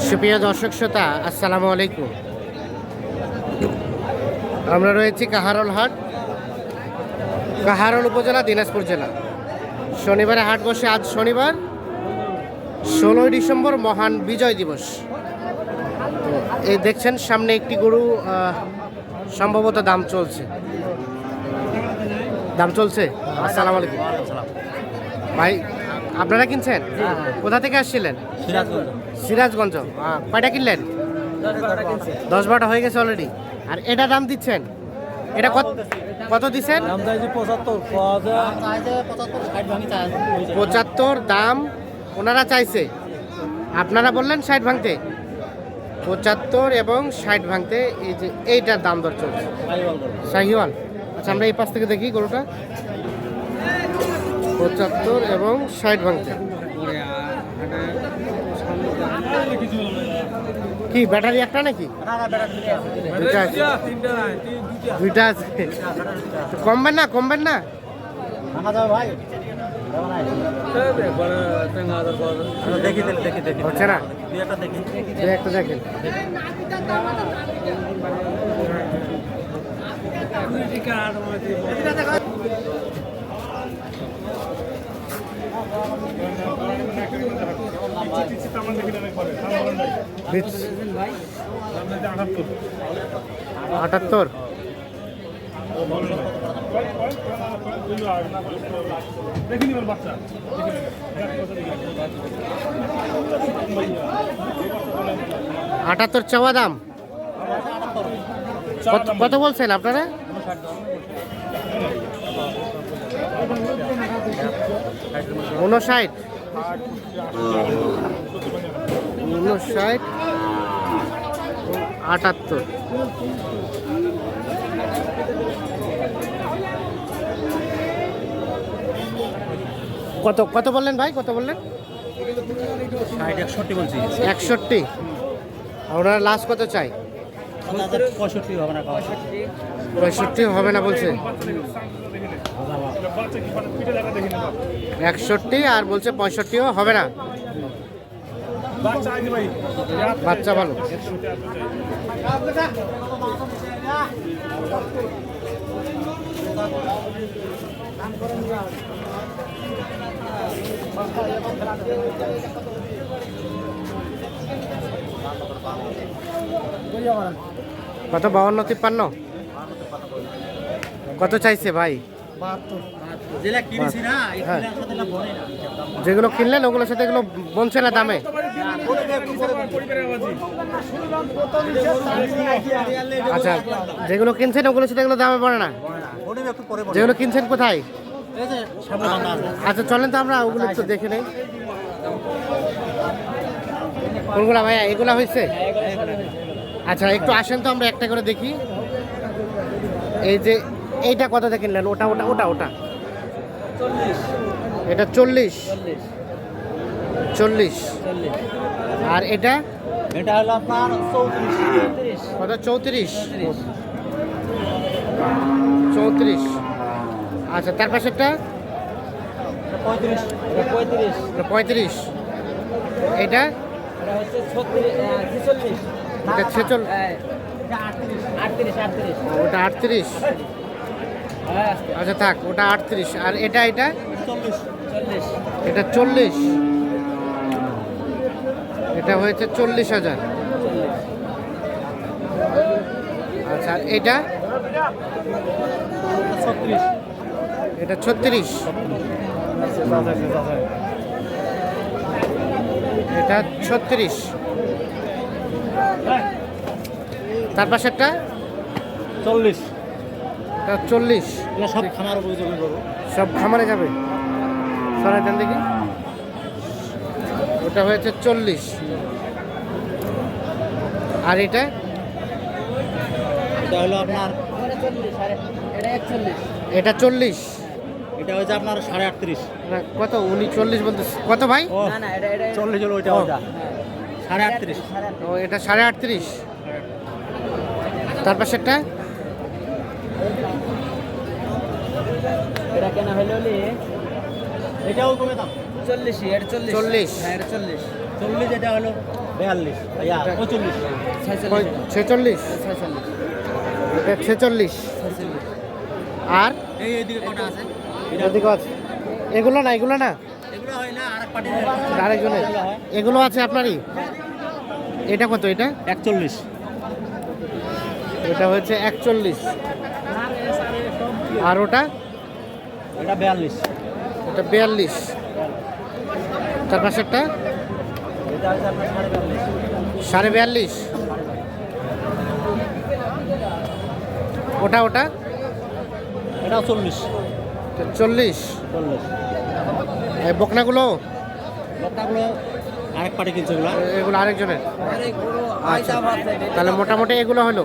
সুপ্রিয় দর্শক শ্রোতা, আসসালামু আলাইকুম। আমরা রয়েছি কাহারোল হাট, কাহারোল উপজেলা, দিনাজপুর জেলা। শনিবারে হাট বসে। আজ শনিবার 16ই ডিসেম্বর, মহান বিজয় দিবস। তো এই দেখছেন সামনে একটি গরু, সম্ভবত দাম চলছে। আসসালামু আলাইকুম ভাই, আপনারা কিনছেন? কোথা থেকে আসছিলেন? সিরাজগঞ্জ। কয়টা কিনলেন? 10-12টা হয়ে গেছে অলরেডি। আর এটা দাম দিচ্ছেন? এটা কত দিচ্ছেন? 75 দাম ওনারা চাইছে, আপনারা বললেন 60 ভাঙতে। 75 এবং 60 ভাঙতে। এই যে এইটার দাম দর চলছে শাহিওয়াল। আচ্ছা, আমরা এই পাশ থেকে দেখি গরুটা। 75 এবং 60 ভাঙতে। কি ব্যাটারি একটা নাকি? দুইটা আছে। কমবেন না? হচ্ছে না? একটা দেখেন। আটাত্তর। চাওয়া দাম কত বলছেন আপনারা? 59, 78। কত বললেন ভাই? কত বললেন? 61 বলছি। 61। ওনার লাস্ট কত চাই? 65 হবে না বলছে। 61 আর বলছে 65ও হবে না। বাচ্চা ভালো। কত? 52, 53? কত চাইছে ভাই? যেগুলো কিনলেন ওগুলোর সাথে এগুলো বলছে না দামে? আচ্ছা, যেগুলো কিনছেন ওগুলোর সাথে এগুলো দামে পড়ে না? যেগুলো কিনছেন কোথায়? আচ্ছা, চলেন তো আমরা ওগুলো একটু দেখে নেই। কোনগুলা ভাইয়া? এগুলা হয়েছে? আচ্ছা, একটু আসেন তো, আমরা একটা করে দেখি। এই যে এইটা কততে কিনলেন? ওটা এটা 40। আর এটা হলো আপনার 34। কত? 34। আচ্ছা, তার পাশেরটা 35। এটা হচ্ছে 46। এটা 46। ওটা 38। আচ্ছা থাক, ওটা 38। আর এটা 40। এটা হয়েছে 40,000। আচ্ছা, আর এটা 36। এটা 36। তার পাশেরটা 40। এটা 40। সব খামার উপযোগী গরু, সব খামারে যাবে। সরাই দেন দেখি। ওটা হয়েছে 40। আর এটা হলো আপনার এটা 40। এটা হচ্ছে আপনার 38.5। কত? উনি 40 বলতেছে। কত ভাই? 40 হলো ওইটা। 38.5। ও, এটা 38.5। তার পাশেরটা এটা কেনা হলো এটাও কমে দাম 40। এটা 40। 40। হ্যাঁ, এটা 40। 40 এটা হলো 42 45 ছেচল্লিশ, এটা 46 আর এইদিকে কটা আছে এদিকে আছে। এগুলো না, এগুলো না, এগুলো হয় না আরেক পার্টি আরেকজনের। এগুলো আছে আপনারই। এটা কত? এটা 41 এটা হচ্ছে 41 আর ওটা এটা 42 এটা 42। তার পাশেরটা এটা হচ্ছে আপনার 42 42.5। ওটা ওটা এটা 40 40। 40 এই বকনাগুলো লতাগুলো আরেক পার্টি কিনছে এগুলো এগুলো আরেকজনের। আচ্ছা, তাহলে মোটামুটি এগুলো হলো।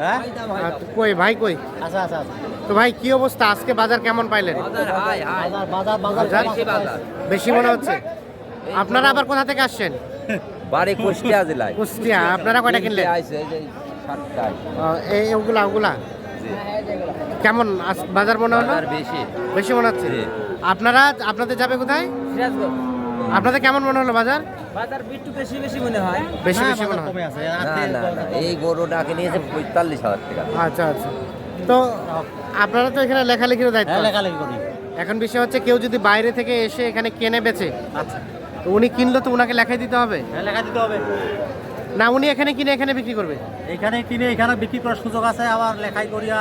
হ্যাঁ আর কই ভাই কই? আচ্ছা আচ্ছা আচ্ছা তো ভাই কি অবস্থা, আজকে বাজার কেমন পাইলেন? বাজার বাজার বাজার বেশি মনে হচ্ছে। আপনারা আবার কোথা থেকে আসছেন? বাড়ি কুষ্টিয়া জেলায়। কুষ্টিয়া। আপনারা কয়টা কিনলেন? আইছে এই যে 7টায়। এই ওগুলা ওগুলা কেমন বাজার মনে হলো? বাজার বেশি। বেশি মনে হচ্ছে। জি। আপনারা আপনাদের যাবে কোথায়? আপনাদের কেমন মনে হলো বাজার? বাজার একটু বেশি বেশি মনে হয়। বেশি হ্যাঁ, বেশি মনে হয়। কমে আছে না না না, এই গরুটাকে নিয়েছে 45,000 টাকা। আচ্ছা আচ্ছা। তো আপনারা তো এখানে লেখালেখির দায়িত্ব হ্যাঁ আছে। লেখালেখি করি এখন বিষয় হচ্ছে কেউ যদি বাইরে থেকে এসে এখানে কেনে বেচে, আচ্ছা তো উনি কিনলো তো উনাকে লেখাই দিতে হবে হ্যাঁ লেখা দিতে হবে না? উনি এখানে কিনে এখানে বিক্রি করবে? এখানে কিনে এখানে বিক্রি করার সুযোগ আছে, আবার লেখাই করিয়া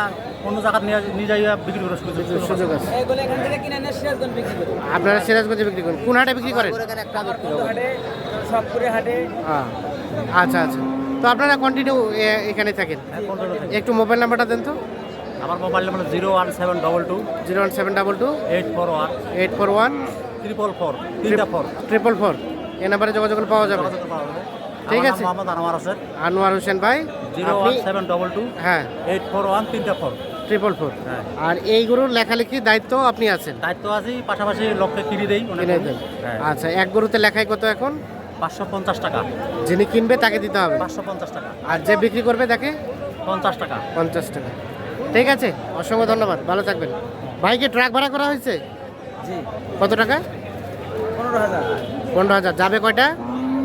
অন্য জায়গায় নিয়ে যাইয়া বিক্রি করার সুযোগ সুযোগ আছে। এইগুলো এখান থেকে কিনে এনে সিরাজগঞ্জ বিক্রি করি। আপনারা সিরাজগঞ্জে বিক্রি করেন? কোন হাটে বিক্রি করেন? হাটে, সবপুরে হাটে। আচ্ছা আচ্ছা। তো আপনারা কন্টিনিউ এখানে থাকেন? একটু মোবাইল নাম্বারটা দেন তো। আমার মোবাইল নাম্বার 01722 01722 841 841 444 তিনটা 4 444। এই নাম্বারে যোগাযোগ করলে পাওয়া যাবে। ঠিক আছে। মোহাম্মদ আনোয়ার আছে আনোয়ার হোসেন ভাই। আপনি 01722 হ্যাঁ 841 তিনটা 4 444। হ্যাঁ। আর এই গরুর লেখালেখির দায়িত্ব আপনি আছেন? দায়িত্ব আছে, পাশাপাশি লোককে কিনে দেই অনেক কিনে কমে। দেন। হ্যাঁ আচ্ছা, এক গরুতে লেখাই কত এখন? 550 টাকা যিনি কিনবে তাকে দিতে হবে, 550 টাকা আর যে বিক্রি করবে তাকে 50 টাকা 50 টাকা। ঠিক আছে, অসংখ্য ধন্যবাদ, ভালো থাকবেন। ভাইকে ট্রাক ভাড়া করা হয়েছে জি, কত টাকা? 15,000। 15,000। যাবে কয়টা?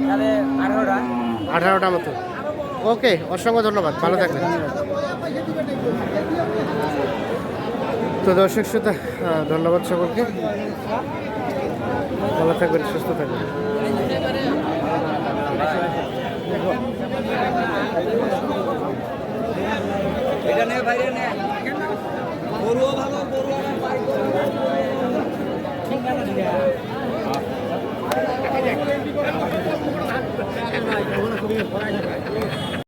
তাহলে 18টা। 18টা মতো। ওকে, অসংখ্য ধন্যবাদ, ভালো থাকবেন। তো দর্শক শ্রোতা, ধন্যবাদ সকলকে, ভালো থাকবেন, সুস্থ থাকবেন। এটা নে বাইরে নে। গরুও ভালো, গরুও ভালো।